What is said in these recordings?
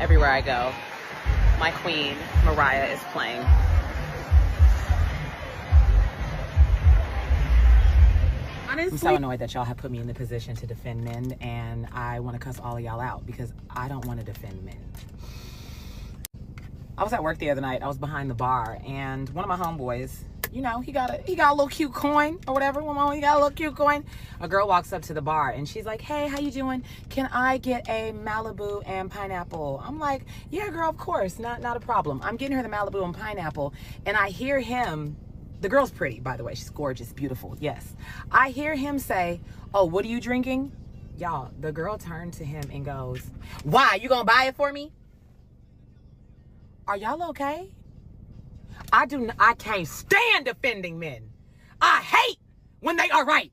everywhere I go. My queen, Mariah, is playing. I'm so annoyed that y'all have put me in the position to defend men, and I want to cuss all of y'all out because I don't want to defend men. I was at work the other night. I was behind the bar, and one of my homeboys, you know, he got a little cute coin or whatever. He got a little cute coin. A girl walks up to the bar, and she's like, "Hey, how you doing? Can I get a Malibu and pineapple?" I'm like, "Yeah, girl, of course, not a problem." I'm getting her the Malibu and pineapple, and I hear him. The girl's pretty, by the way. She's gorgeous, beautiful, yes. I hear him say, "Oh, what are you drinking?" Y'all, the girl turned to him and goes, "Why, you gonna buy it for me?" Are y'all okay? I can't stand defending men. I hate when they are right.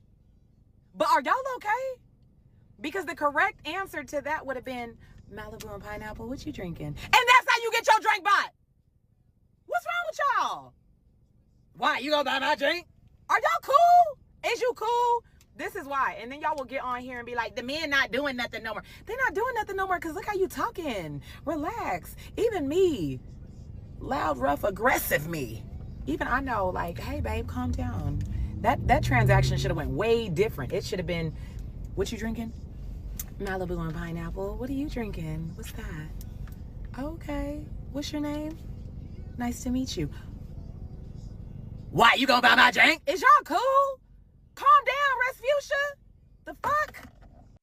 But are y'all okay? Because the correct answer to that would have been Malibu and pineapple. What you drinking? And that's how you get your drink bought. What's wrong with y'all? Why, you gonna buy my drink? Are y'all cool? Is you cool? This is why. And then y'all will get on here and be like, the men not doing nothing no more. They're not doing nothing no more because look how you talking. Relax. Even me, loud, rough, aggressive me. Even I know, like, hey, babe, calm down. That transaction should have went way different. It should have been, what you drinking? Malibu and pineapple. What are you drinking? What's that? Okay. What's your name? Nice to meet you. Why, you gonna buy my drink? Is y'all cool? Calm down, Resfuchsia. The fuck?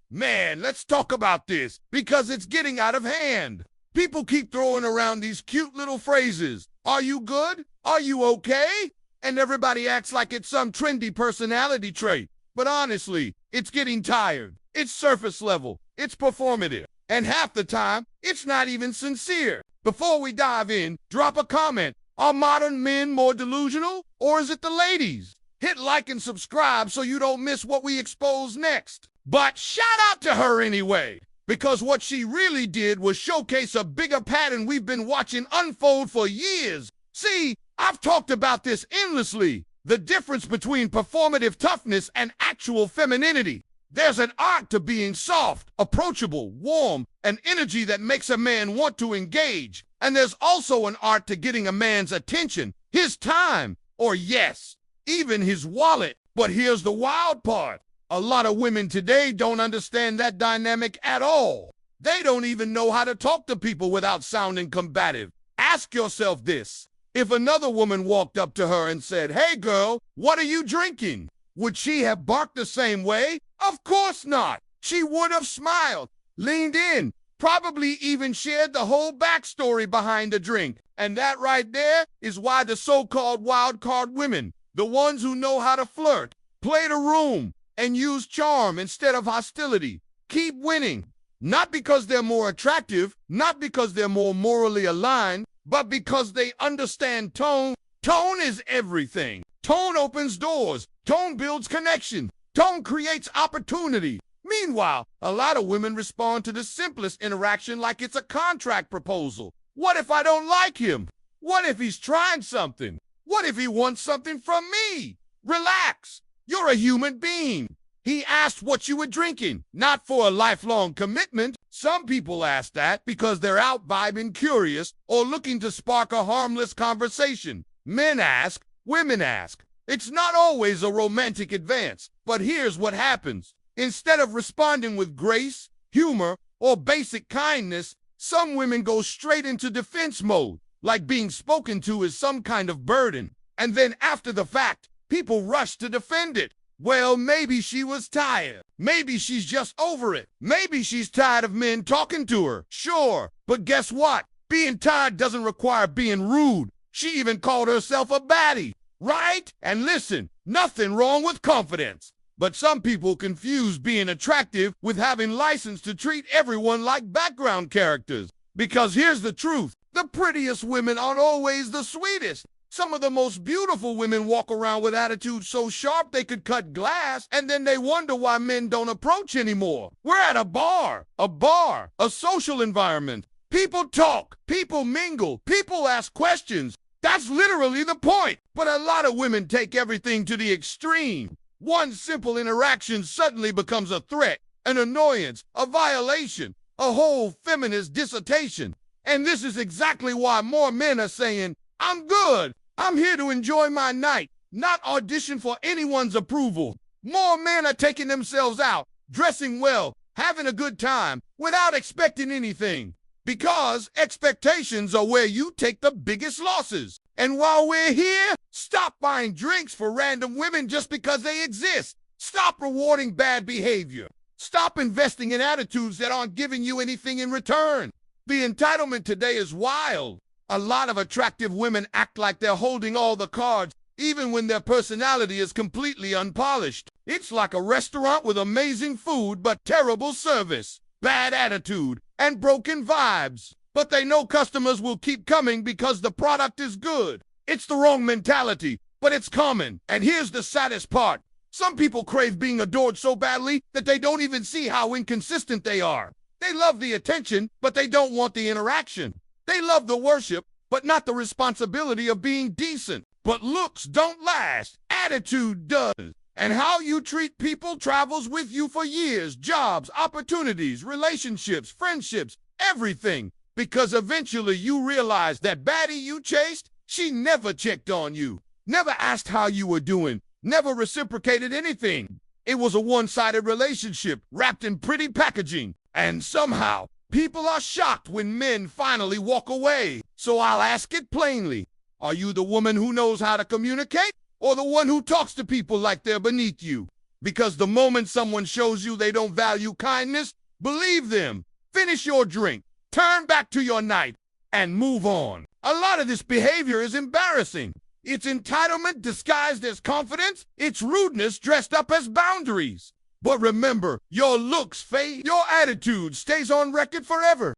Man, let's talk about this, because it's getting out of hand. People keep throwing around these cute little phrases. Are you good? Are you okay? And everybody acts like it's some trendy personality trait. But honestly, it's getting tired. It's surface level. It's performative. And half the time, it's not even sincere. Before we dive in, drop a comment. Are modern men more delusional, or is it the ladies? Hit like and subscribe so you don't miss what we expose next. But shout out to her anyway, because what she really did was showcase a bigger pattern we've been watching unfold for years. See, I've talked about this endlessly, the difference between performative toughness and actual femininity. There's an art to being soft, approachable, warm, an energy that makes a man want to engage. And there's also an art to getting a man's attention, his time, or yes, even his wallet. But here's the wild part. A lot of women today don't understand that dynamic at all. They don't even know how to talk to people without sounding combative. Ask yourself this. If another woman walked up to her and said, "Hey girl, what are you drinking?" Would she have barked the same way? Of course not. She would have smiled, leaned in, probably even shared the whole backstory behind the drink. And that right there is why the so-called wild card women, the ones who know how to flirt, play the room, and use charm instead of hostility, keep winning. Not because they're more attractive, not because they're more morally aligned, but because they understand tone. Tone is everything. Tone opens doors. Tone builds connection. Tone creates opportunity. Meanwhile, a lot of women respond to the simplest interaction like it's a contract proposal. What if I don't like him? What if he's trying something? What if he wants something from me? Relax. You're a human being. He asked what you were drinking, not for a lifelong commitment. Some people ask that because they're out vibing curious or looking to spark a harmless conversation. Men ask, women ask. It's not always a romantic advance, but here's what happens. Instead of responding with grace, humor, or basic kindness, some women go straight into defense mode, like being spoken to is some kind of burden. And then after the fact, people rush to defend it. Well, maybe she was tired. Maybe she's just over it. Maybe she's tired of men talking to her. Sure, but guess what? Being tired doesn't require being rude. She even called herself a baddie, right? And listen, nothing wrong with confidence. But some people confuse being attractive with having license to treat everyone like background characters. Because here's the truth. The prettiest women aren't always the sweetest. Some of the most beautiful women walk around with attitudes so sharp they could cut glass, and then they wonder why men don't approach anymore. We're at a bar, a social environment. People talk, people mingle, people ask questions. That's literally the point. But a lot of women take everything to the extreme. One simple interaction suddenly becomes a threat, an annoyance, a violation. a whole feminist dissertation. And this is exactly why more men are saying, I'm good. I'm here to enjoy my night, not audition for anyone's approval. More men are taking themselves out, dressing well, having a good time, without expecting anything. Because expectations are where you take the biggest losses. And while we're here, stop buying drinks for random women just because they exist. Stop rewarding bad behavior. Stop investing in attitudes that aren't giving you anything in return. The entitlement today is wild. A lot of attractive women act like they're holding all the cards, even when their personality is completely unpolished. It's like a restaurant with amazing food but terrible service, bad attitude, and broken vibes. But they know customers will keep coming because the product is good. It's the wrong mentality, but it's common. And here's the saddest part. Some people crave being adored so badly that they don't even see how inconsistent they are. They love the attention, but they don't want the interaction. They love the worship, but not the responsibility of being decent. But looks don't last. Attitude does. And how you treat people travels with you for years. Jobs, opportunities, relationships, friendships, everything. Because eventually you realize that baddie you chased, she never checked on you, never asked how you were doing, never reciprocated anything. It was a one-sided relationship wrapped in pretty packaging. And somehow, people are shocked when men finally walk away. So I'll ask it plainly. Are you the woman who knows how to communicate, or the one who talks to people like they're beneath you? Because the moment someone shows you they don't value kindness, believe them. Finish your drink, turn back to your night, and move on. A lot of this behavior is embarrassing. It's entitlement disguised as confidence. It's rudeness dressed up as boundaries. But remember, your looks fade, your attitude stays on record forever.